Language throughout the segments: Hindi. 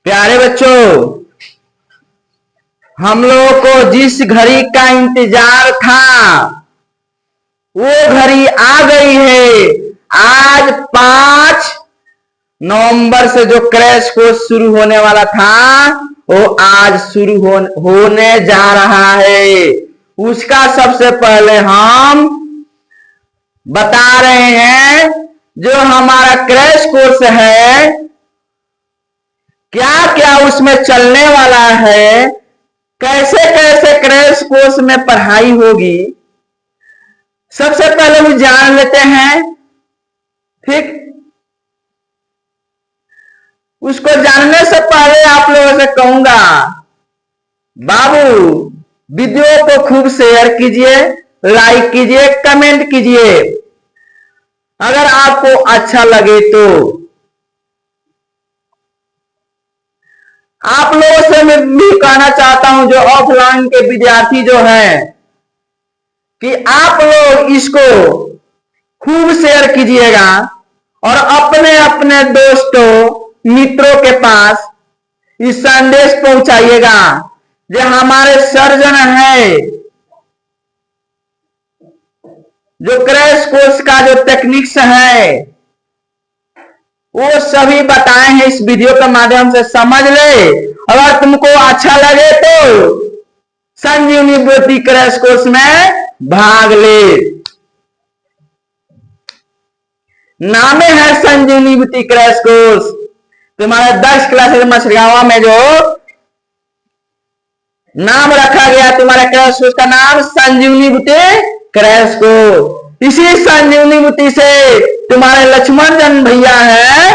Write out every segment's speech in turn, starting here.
प्यारे बच्चों, हम लोगों को जिस घड़ी का इंतजार था वो घड़ी आ गई है। आज 5 नवंबर से जो क्रैश कोर्स शुरू होने वाला था वो आज शुरू होने जा रहा है। उसका सबसे पहले हम बता रहे हैं जो हमारा क्रैश कोर्स है क्या क्या उसमें चलने वाला है, कैसे कैसे क्रैश कोर्स में पढ़ाई होगी, सबसे पहले वो जान लेते हैं। ठीक, उसको जानने से पहले आप लोगों से कहूंगा, बाबू वीडियो को खूब शेयर कीजिए, लाइक कीजिए, कमेंट कीजिए। अगर आपको अच्छा लगे तो आप लोगों से मैं भी कहना चाहता हूं जो ऑफलाइन के विद्यार्थी जो हैं कि आप लोग इसको खूब शेयर कीजिएगा और अपने अपने दोस्तों मित्रों के पास इस संदेश पहुंचाइएगा जो हमारे सर्जन है, जो क्रैश कोर्स का जो टेक्निक्स है वो सभी बताए हैं। इस वीडियो के माध्यम से समझ ले। अगर तुमको अच्छा लगे तो संजीवनी ब्यूटी क्रैश कोर्स में भाग ले। नाम है संजीवनी ब्यूटी क्रैश कोर्स। तुम्हारे 10 क्लासेस मछलियावा में जो नाम रखा गया तुम्हारे क्रैश कोर्स का नाम संजीवनी ब्यूटी क्रैश कोर्स। इसी संजीवनी ब्यूटी से तुम्हारे लक्ष्मण जन भैया है,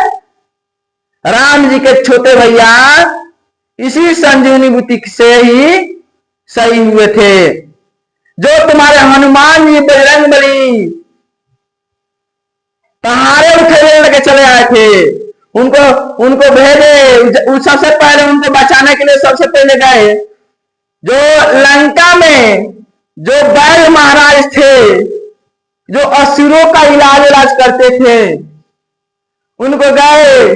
राम जी के छोटे भैया, इसी संजीवनी ब्यूटी से ही सही हुए थे। जो तुम्हारे हनुमान जी बजरंगबली पहाड़े उठे लेके चले आए थे, उनको भेजे। सबसे पहले उनको बचाने के लिए सबसे पहले गए जो लंका में जो बैल महाराज थे, जो असुरों का इलाज करते थे, उनको गए,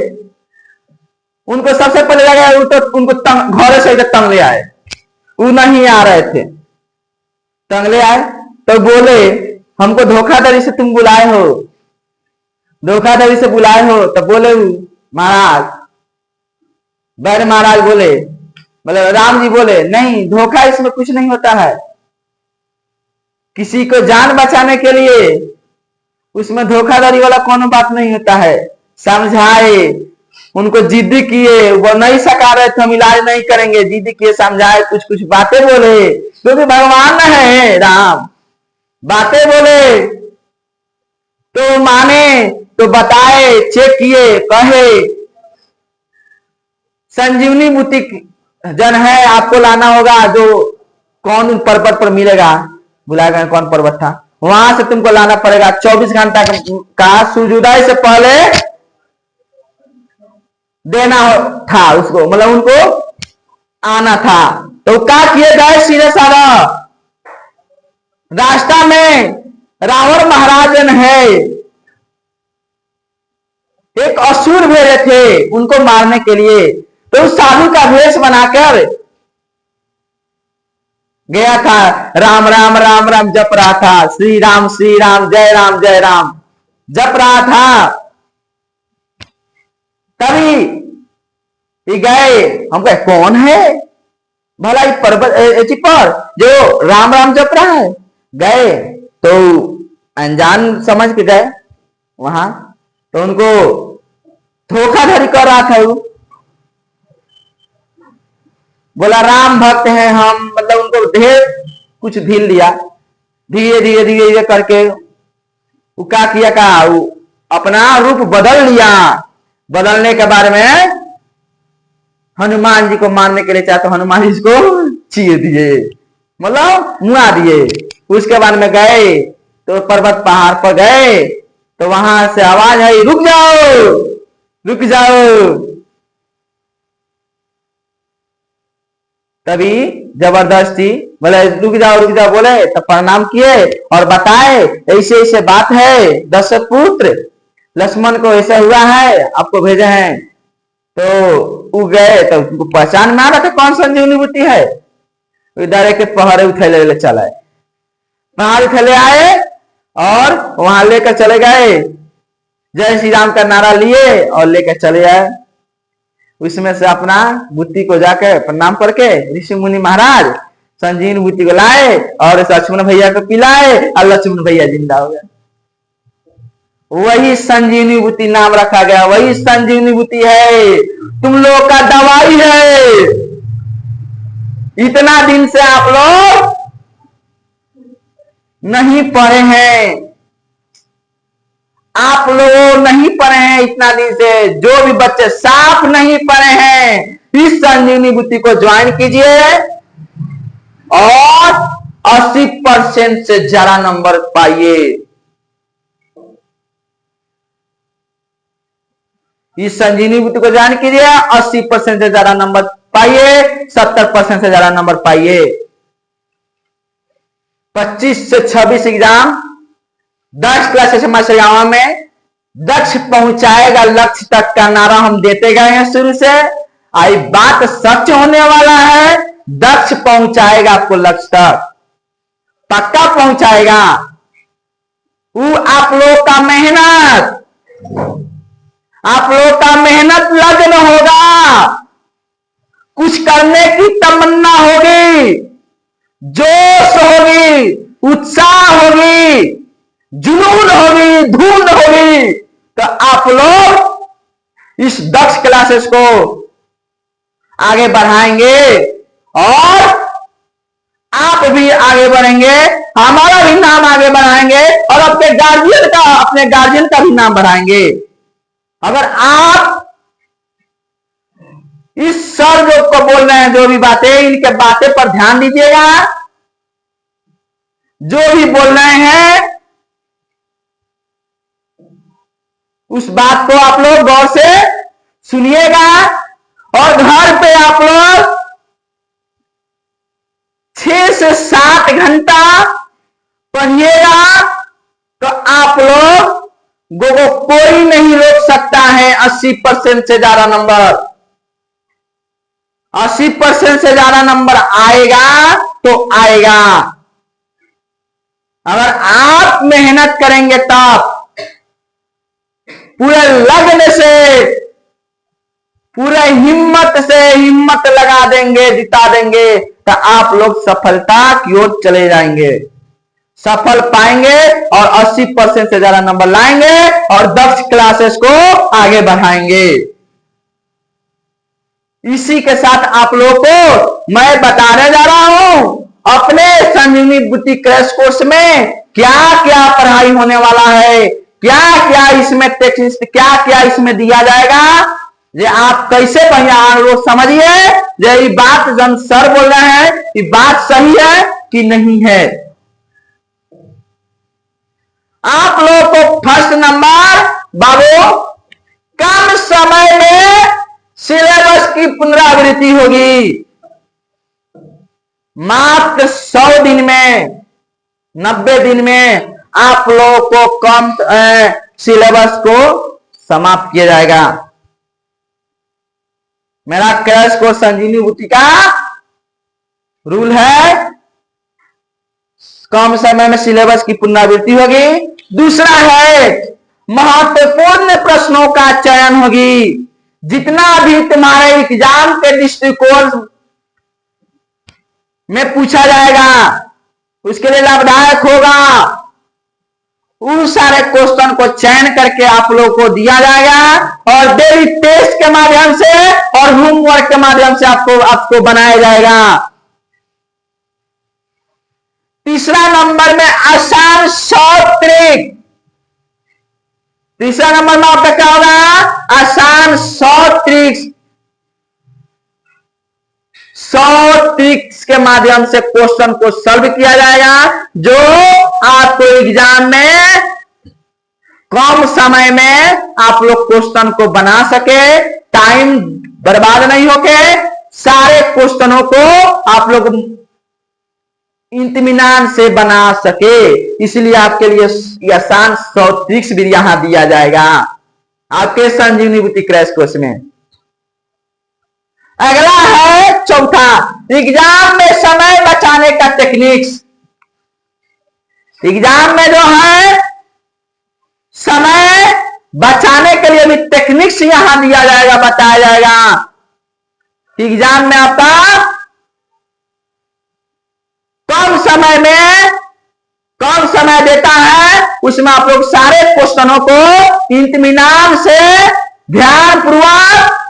उनको सबसे पहले गए उनको घोड़े से तंग ले आए। वो नहीं आ रहे थे, तंग ले आए तो बोले हमको धोखाधड़ी से तुम बुलाए हो, धोखाधड़ी से बुलाए हो। तो बोले महाराज, बैल महाराज बोले राम जी बोले नहीं, धोखा इसमें कुछ नहीं होता है। किसी को जान बचाने के लिए उसमें धोखाधड़ी वाला कोनो बात नहीं होता है। समझाए, उनको जिद किए, वो नहीं सका रहे थे, हम इलाज नहीं करेंगे, जिद किए, समझाए, कुछ कुछ बातें बोले क्योंकि भगवान है राम। बातें बोले तो माने, तो बताए, चेक किए, कहे संजीवनी बुटीक जन है, आपको लाना होगा। जो कौन पर्वत पर मिलेगा, बुलाएगा कौन पर्वत था, वहां से तुमको लाना पड़ेगा। 24 घंटा का सूर्योदय से पहले देना था उसको, मतलब उनको आना था। तो क्या किए गए, सीधे साधा रास्ता में रावण महाराज है, एक असुर भेजे थे उनको मारने के लिए। तो उस साधु का वेश बनाकर गया था, राम राम राम राम जप रहा था, श्री राम जय राम जप रहा था। तभी गए, हम कहे कौन है भला इस पर्वत पर जो राम राम जप रहा है। गए तो अनजान समझ के गए वहां, तो उनको धोखाधड़ी कर रहा था। वो बोला राम भक्त हैं हम, मतलब उनको ढेर कुछ ढील दिया। धीरे धीरे धीरे धीरे करके वो क्या किया का, वो अपना रूप बदल लिया। बदलने के बारे में हनुमान जी को मारने के लिए चाहे तो हनुमान जी को चीर दिए, मतलब मुआ दिए। उसके बाद में गए तो पर्वत पहाड़ पर गए तो वहां से आवाज आई, रुक जाओ रुक जाओ। तभी जबरदस्ती बोले रुक जाओ बोले, तो प्रणाम किए और बताए ऐसे ऐसे बात है, दशरथ पुत्र लक्ष्मण को ऐसा हुआ है, आपको भेजे हैं तो वो गए तो उनको पहचान में आ रहा था कौन संजीवनी बूटी है। इधर के पहाड़े उठेले ले चलाए, पहाड़ उठेले आए और वहां लेकर चले गए, जय श्री राम का नारा लिए और लेकर चले आए। उसमें से अपना बुद्धि को जाकर प्रणाम करके ऋषि मुनि महाराज संजीवनी बूटी को लाए और लक्ष्मण भैया को पिलाए और लक्ष्मण भैया जिंदा हो गए। वही संजीवनी बूटी नाम रखा गया, वही संजीवनी बूटी है, तुम लोग का दवाई है। इतना दिन से आप लोग नहीं पढ़े हैं, आप लोग नहीं पढ़े हैं इतना दिन से। जो भी बच्चे साफ नहीं पढ़े हैं, इस संजीवनी बूटी को ज्वाइन कीजिए और 80% से ज्यादा नंबर पाइए। इस संजीवनी बूटी को ज्वाइन कीजिए, 80% से ज्यादा नंबर पाइए, 70% से ज्यादा नंबर पाइए। 25 से 26 एग्जाम 10 क्लास समस्या गांव में दक्ष पहुंचाएगा लक्ष्य तक का नारा हम देते गए हैं शुरू से। आई बात सच होने वाला है, दक्ष पहुंचाएगा आपको लक्ष्य तक, पक्का पहुंचाएगा। वो आप लोग का मेहनत, आप लोग का मेहनत लगन होगा, कुछ करने की तमन्ना होगी, जोश होगी, उत्साह होगी, जुनून होगी, धूम होगी, तो आप लोग इस दक्ष क्लासेस को आगे बढ़ाएंगे और आप भी आगे बढ़ेंगे, हमारा भी नाम आगे बढ़ाएंगे और अपने गार्जियन का भी नाम बढ़ाएंगे। अगर आप इस सर जो को बोल रहे हैं, जो भी बातें, इनके बातें पर ध्यान दीजिएगा। जो भी बोल रहे हैं उस बात को आप लोग गौर से सुनिएगा और घर पे आप लोग 6 से 7 घंटा पढ़िएगा, तो आप लोग को कोई नहीं रोक सकता है 80% से ज्यादा नंबर। 80% से ज्यादा नंबर आएगा तो आएगा, अगर आप मेहनत करेंगे तब, पूरे लगन से, पूरे हिम्मत लगा देंगे, जिता देंगे, तो आप लोग सफलता की ओर चले जाएंगे, सफल पाएंगे और 80% से ज्यादा नंबर लाएंगे और दक्ष क्लासेस को आगे बढ़ाएंगे। इसी के साथ आप लोगों को मैं बताने जा रहा हूं अपने संजीवनी बूटी क्रैश कोर्स में क्या क्या पढ़ाई होने वाला है, क्या क्या इसमें टेक्स्ट, क्या क्या इसमें दिया जाएगा, ये आप कैसे बढ़िया लोग समझिए। ये बात जन सर बोल रहे हैं, ये बात सही है कि नहीं है। आप लोगों को फर्स्ट नंबर बाबू, कम समय में सिलेबस की पुनरावृत्ति होगी। मात्र 100 दिन में, 90 दिन में आप लोगों को कम सिलेबस को समाप्त किया जाएगा। मेरा क्रैश कोर्स संजीवनी बूटी का रूल है, कम समय में सिलेबस की पुनरावृत्ति होगी। दूसरा है महत्वपूर्ण प्रश्नों का चयन होगी। जितना भी तुम्हारे एग्जाम के दृष्टिकोण में पूछा जाएगा उसके लिए लाभदायक होगा, उन सारे क्वेश्चन को चयन करके आप लोग को दिया जाएगा और डेली टेस्ट के माध्यम से और होमवर्क के माध्यम से आपको बनाया जाएगा। तीसरा नंबर में आसान शॉर्ट ट्रिक, तीसरा नंबर में आपका क्या होगा, आसान शॉर्ट ट्रिक्स। शॉर्ट ट्रिक्स के माध्यम से क्वेश्चन को सॉल्व किया जाएगा, जो आपको एग्जाम में कम समय में आप लोग क्वेश्चन को बना सके, टाइम बर्बाद नहीं होके सारे क्वेश्चनों को आप लोग इत्मीनान से बना सके। इसलिए आपके लिए आसान शॉर्ट ट्रिक्स भी यहां दिया जाएगा आपके संजीवनी बूटी क्रैश कोर्स में। अगला है चौथा, एग्जाम में समय बचाने का टेक्निक्स। एग्जाम में जो है समय बचाने के लिए भी टेक्निक्स यहां दिया जाएगा, बताया जाएगा। एग्जाम में आपका कम समय देता है, उसमें आप लोग सारे क्वेश्चनों को इत्मीनान से ध्यानपूर्वक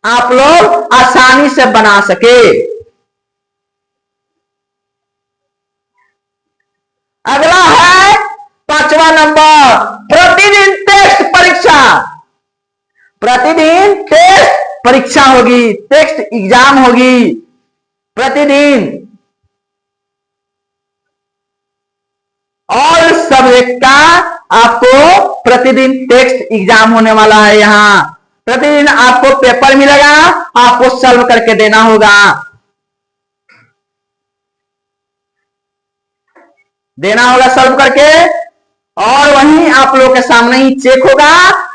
आप लोग आसानी से बना सके। अगला है 5वां नंबर, प्रतिदिन टेस्ट परीक्षा। प्रतिदिन टेस्ट परीक्षा होगी, टेस्ट एग्जाम होगी प्रतिदिन। और सब्जेक्ट का आपको प्रतिदिन टेस्ट एग्जाम होने वाला है। यहां प्रतिदिन आपको पेपर मिलेगा, आपको सॉल्व करके देना होगा, सॉल्व करके। और वहीं आप लोग के सामने ही चेक होगा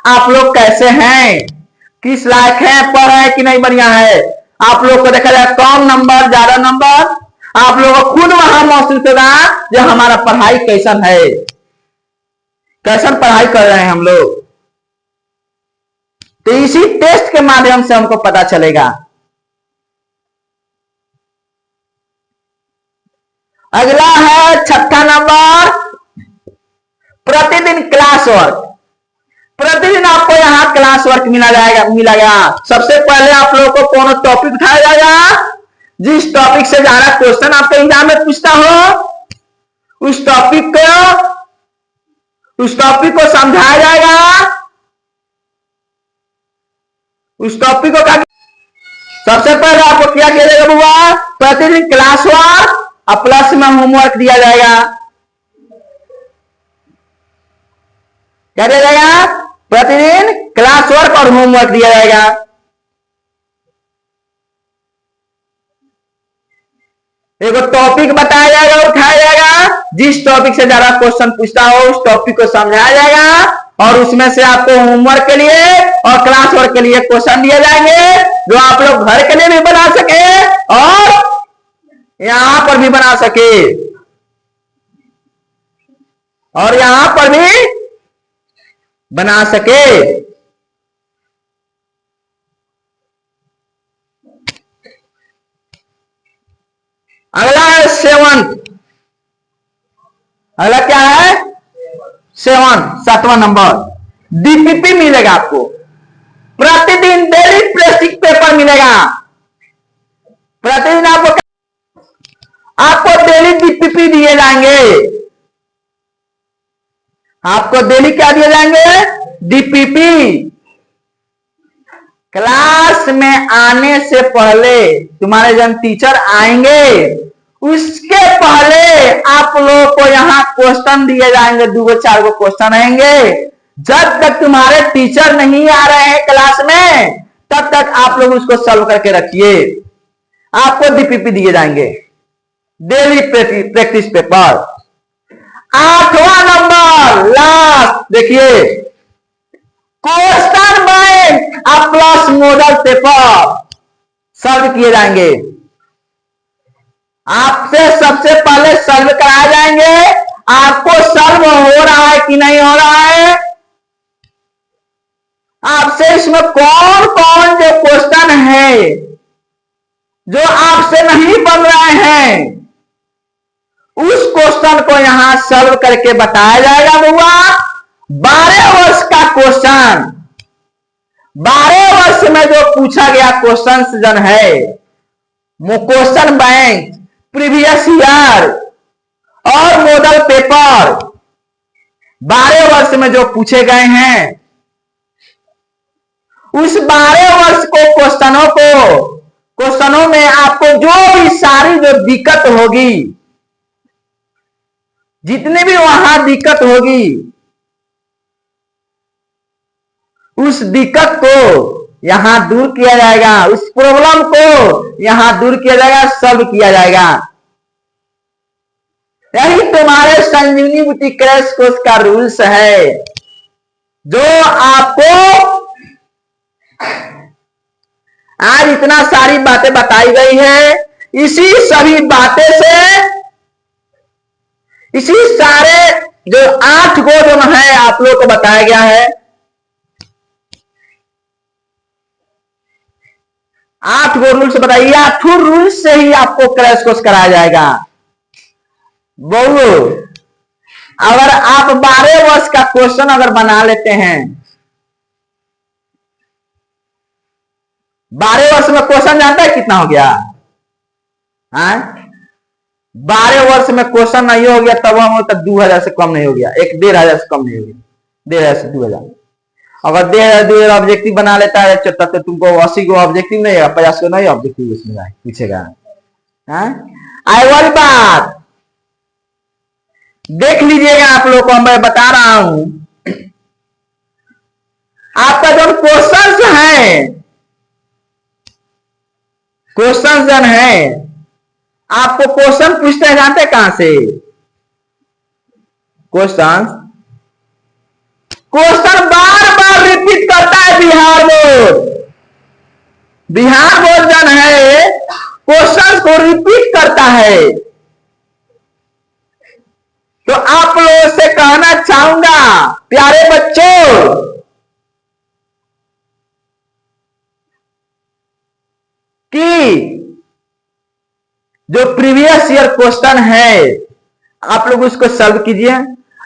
आप लोग कैसे हैं, किस लायक हैं, पढ़ रहे हैं कि नहीं बढ़िया है। आप लोग को देखा जाए कम नंबर ज्यादा नंबर, आप लोगों को खुद वहां महसूस होगा जो हमारा पढ़ाई कैसन है, कैसन पढ़ाई कर रहे हैं हम लोग। तो इसी टेस्ट के माध्यम से हमको पता चलेगा। अगला है 6ठा नंबर, प्रतिदिन क्लास वर्क। प्रतिदिन आपको यहाँ क्लास वर्क मिलेगा। सबसे पहले आप लोगों को कौन टॉपिक उठाया जाएगा, जिस टॉपिक से ज्यादा क्वेश्चन आपके एग्जाम में पूछता हो उस टॉपिक को समझाया जाएगा। उस टॉपिक को सबसे पहले आपको क्या किया जाएगा बुआ, प्रतिदिन क्लास वर्क और प्लस में होमवर्क दिया जाएगा। क्या दिया जाएगा, प्रतिदिन क्लास वर्क और होमवर्क दिया जाएगा। एक टॉपिक बताया जाएगा, उठाया जाएगा, जिस टॉपिक से ज्यादा क्वेश्चन पूछता हो उस टॉपिक को समझाया जाएगा। और उसमें से आपको होमवर्क के लिए और क्लास वर्क के लिए क्वेश्चन दिए जाएंगे, जो आप लोग घर के लिए भी बना सके और यहां पर भी बना सके, और यहां पर भी बना सके। अगला है 7। अगला क्या है 7वां नंबर, डीपीपी मिलेगा आपको। प्रतिदिन डेली प्लास्टिक पेपर मिलेगा। प्रतिदिन आपको डेली डीपीपी दिए जाएंगे। आपको डेली क्या दिए जाएंगे, डीपीपी। क्लास में आने से पहले तुम्हारे जब टीचर आएंगे उसके पहले आप लोगों को यहाँ क्वेश्चन दिए जाएंगे, 2-4 क्वेश्चन आएंगे। जब तक तुम्हारे टीचर नहीं आ रहे हैं क्लास में तब तक आप लोग उसको सॉल्व करके रखिए। आपको डीपीपी दिए जाएंगे, डेली प्रैक्टिस पेपर। 8वां नंबर लास्ट देखिए, question bank plus model paper solve किए जाएंगे। आपसे सबसे पहले सॉल्व कराए जाएंगे, आपको सॉल्व हो रहा है कि नहीं हो रहा है, आपसे इसमें कौन कौन जो क्वेश्चन है जो आपसे नहीं बन रहे हैं उस क्वेश्चन को यहां सॉल्व करके बताया जाएगा। बुआ 12 वर्ष का क्वेश्चन, 12 वर्ष में जो पूछा गया क्वेश्चन जन है, वो क्वेश्चन बैंक, प्रीवियस ईयर और मॉडल पेपर 12 वर्ष में जो पूछे गए हैं, उस 12 वर्ष को क्वेश्चनों में आपको जो भी सारी जो दिक्कत होगी, जितनी भी वहां दिक्कत होगी, उस दिक्कत को यहां दूर किया जाएगा, उस प्रॉब्लम को यहां दूर किया जाएगा, सॉल्व किया जाएगा। यही तुम्हारे संजीवनी बुद्धि क्रैश कोर्स का रूल्स है, जो आपको इतना सारी बातें बताई गई है, इसी सभी बातें से, इसी सारे जो 8 गुण है आप लोग को बताया गया है, 8 गो रूल्स बताइए, 8 रूल्स से ही आपको क्रैश कोर्स कराया जाएगा। बहु अगर आप 12 वर्ष का क्वेश्चन अगर बना लेते हैं, 12 वर्ष में क्वेश्चन जानता है कितना हो गया? 12 वर्ष में क्वेश्चन नहीं हो गया तब हम तक 2000 से कम नहीं हो गया, 1,500 से कम नहीं हो गया, 1,500 से 2000। अगर 1,500 ऑब्जेक्टिव बना लेता है तब तो तुमको 80 को ऑब्जेक्टिव नहीं है, 50 को नहीं ऑब्जेक्टिव उसमें पूछेगा। आई वाली बात देख लीजिएगा आप लोग को मैं बता रहा हूं। आपका जो क्वेश्चन है, क्वेश्चन जन है, आपको क्वेश्चन पूछते हैं जानते कहां से? क्वेश्चन बार बार रिपीट करता है बिहार बोर्ड। बिहार बोर्ड जन है क्वेश्चन को रिपीट करता है। तो आप लोगों से कहना चाहूंगा प्यारे बच्चों, कि जो प्रीवियस ईयर क्वेश्चन है आप लोग उसको सॉल्व कीजिए।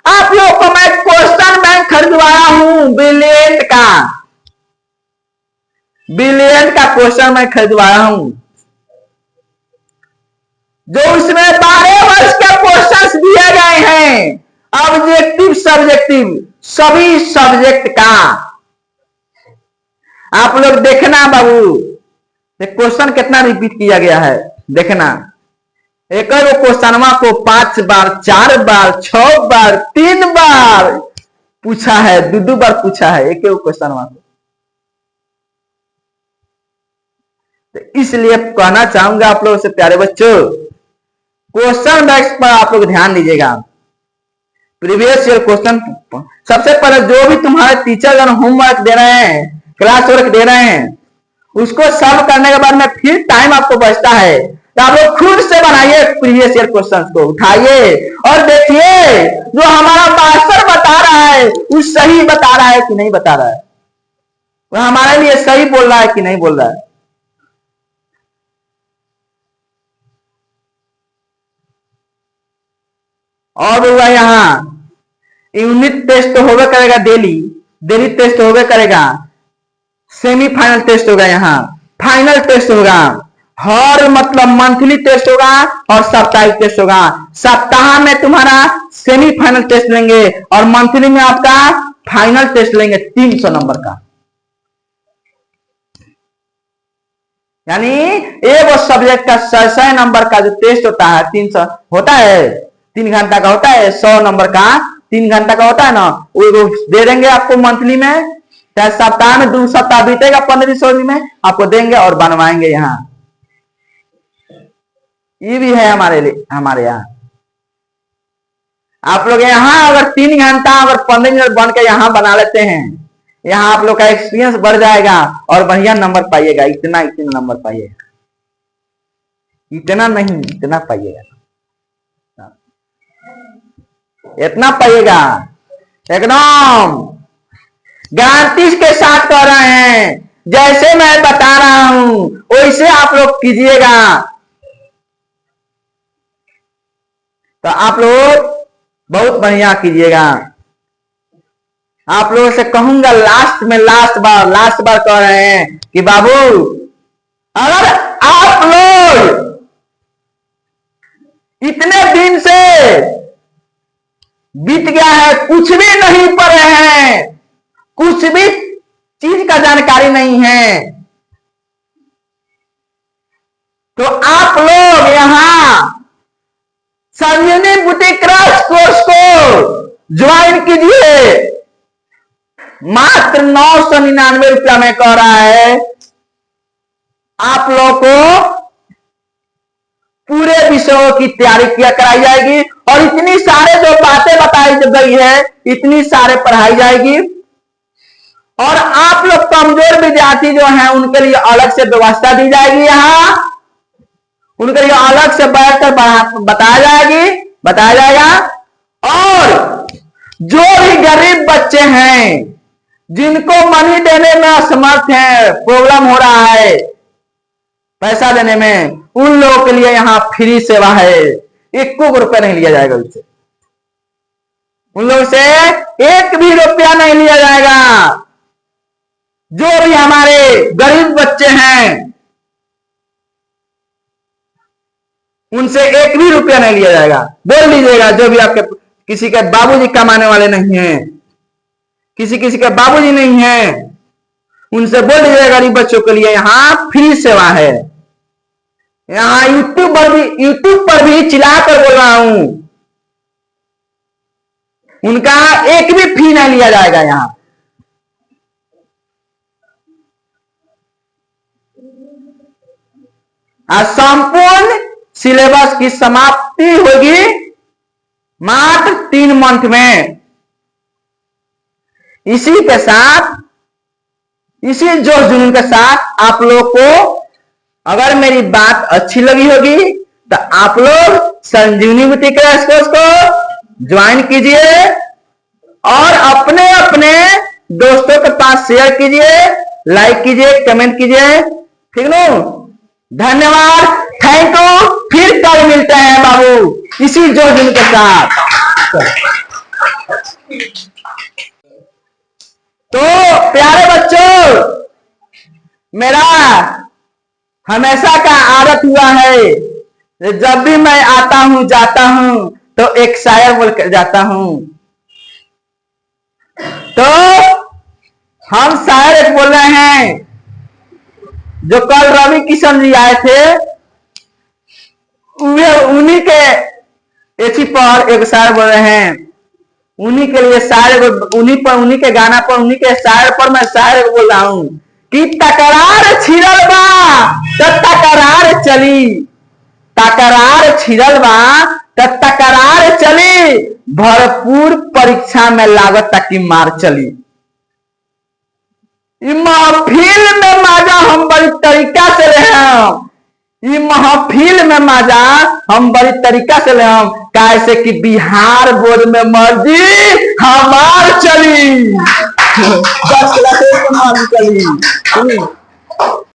आप लोग को मैं क्वेश्चन बैंक खरीदवाया हूं, ब्रिलियंट का क्वेश्चन मैं खरीदवाया हूं, जो उसमें 12 वर्ष के क्वेश्चंस दिए गए हैं, ऑब्जेक्टिव सब्जेक्टिव सभी सब्जेक्ट का। आप लोग देखना बाबू, क्वेश्चन कितना रिपीट किया गया है देखना। एक क्वेश्चन को 5 बार, 4 बार, 6 बार, 3 बार पूछा है, 2 बार पूछा है एक क्वेश्चन को। तो इसलिए कहना चाहूंगा आप लोगों से प्यारे बच्चों, क्वेश्चन बैंक्स पर आप लोग ध्यान दीजिएगा। प्रीवियस ईयर क्वेश्चन सबसे पहले जो भी तुम्हारे टीचर जन होमवर्क दे रहे हैं, क्लास वर्क दे रहे हैं, उसको सॉल्व करने के बाद में फिर टाइम आपको बचता है तो आप लोग खुद से बनाइए प्रीवियस ईयर क्वेश्चंस को उठाइए और देखिए जो हमारा मास्टर बता रहा है वो सही बता रहा है कि नहीं बता रहा है, वो हमारे लिए सही बोल रहा है कि नहीं बोल रहा है। और हुआ यहाँ यूनिट टेस्ट तो होगा करेगा, डेली टेस्ट होगा करेगा, सेमीफाइनल टेस्ट होगा, यहाँ फाइनल टेस्ट होगा, हर मतलब मंथली टेस्ट होगा और साप्ताहिक टेस्ट होगा। सप्ताह में तुम्हारा सेमीफाइनल टेस्ट लेंगे और मंथली में आपका फाइनल टेस्ट लेंगे 300 नंबर का। यानी एक सब्जेक्ट का 100 नंबर का जो टेस्ट होता है 300 होता है, 3 घंटा का होता है, 100 नंबर का 3 घंटा का होता है ना, वो दे देंगे आपको मंथली में, चाहे सप्ताह में 2 सप्ताह बीतेगा 15 में आपको देंगे और बनवाएंगे। यहाँ ये भी है हमारे यहाँ। आप लोग यहाँ अगर 3 घंटा अगर 15 मिनट बन के यहाँ बना लेते हैं, यहाँ आप लोग का एक्सपीरियंस बढ़ जाएगा और बढ़िया नंबर पाइएगा। इतना नंबर पाइएगा, इतना नहीं, इतना पाइएगा, इतना पाइएगा, एकदम गारंटी के साथ कह रहे हैं। जैसे मैं बता रहा हूं वैसे आप लोग कीजिएगा तो आप लोग बहुत बढ़िया कीजिएगा। आप लोगों से कहूंगा लास्ट बार कह रहे हैं कि बाबू अगर आप लोग इतने दिन से बीत गया है, कुछ भी नहीं पढ़े हैं, कुछ भी चीज का जानकारी नहीं है, तो आप लोग यहां संजीवनी बुटीक क्रैश कोर्स को ज्वाइन कीजिए। मात्र 999 रुपया में कह रहा है। आप लोग को पूरे विषयों की तैयारी किया कराई जाएगी और इतनी सारे जो बातें बताई गई है इतनी सारे पढ़ाई जाएगी और आप लोग तो कमजोर विद्यार्थी जो हैं उनके लिए अलग से व्यवस्था दी जाएगी, यहाँ उनके लिए अलग से बैठकर बताया जाएगा। और जो भी गरीब बच्चे हैं जिनको मनी देने में असमर्थ है, प्रॉब्लम हो रहा है पैसा देने में, उन लोगों के लिए यहाँ फ्री सेवा है, 1 रुपया नहीं लिया जाएगा उससे, उन लोगों से 1 भी रुपया नहीं लिया जाएगा। जो भी हमारे गरीब बच्चे हैं उनसे 1 भी रुपया नहीं लिया जाएगा। बोल दीजिएगा, जो भी आपके किसी के बाबूजी कमाने वाले नहीं हैं, किसी के बाबूजी नहीं हैं, उनसे बोल दीजिएगा गरीब बच्चों के लिए यहाँ फ्री सेवा है। यहाँ यूट्यूब पर भी चिल्लाकर बोल रहा हूं, उनका 1 भी फी नहीं लिया जाएगा। यहाँ आज संपूर्ण सिलेबस की समाप्ति होगी मात्र 3 मंथ में। इसी के साथ, इसी जोश जुनून के साथ आप लोग को अगर मेरी बात अच्छी लगी होगी तो आप लोग संजीवनी बुटीक क्रैश कोर्स को ज्वाइन कीजिए और अपने अपने दोस्तों के पास शेयर कीजिए, लाइक कीजिए, कमेंट कीजिए, ठीक ना। धन्यवाद, थैंक यू। फिर कल मिलते हैं बाबू इसी जोश जुनून के साथ। तो प्यारे बच्चों, मेरा हमेशा का आदत हुआ है जब भी मैं आता हूं जाता हूं तो एक शायर बोलकर जाता हूं। तो हम शायर एक बोल रहे हैं, जो कल रवि किशन जी आए थे उन्हीं के एची पर एक शायर बोल रहे हैं, उन्हीं के लिए शायर, उन्हीं के गाना पर, उन्हीं के शायर पर मैं शायर बोल रहा हूं कि तकरार छिड़ल बा तो तकरार चली, तकरार छिड़ल बा तो तकरार चली, भरपूर परीक्षा में लागत तक की मार चली। महफिल में माजा हम बड़ी तरीका से रहे, महफिल में माजा हम बड़ी तरीका से रहे, कैसे कि बिहार बोर्ड में मर्जी हमार चली, 10 लाख चली।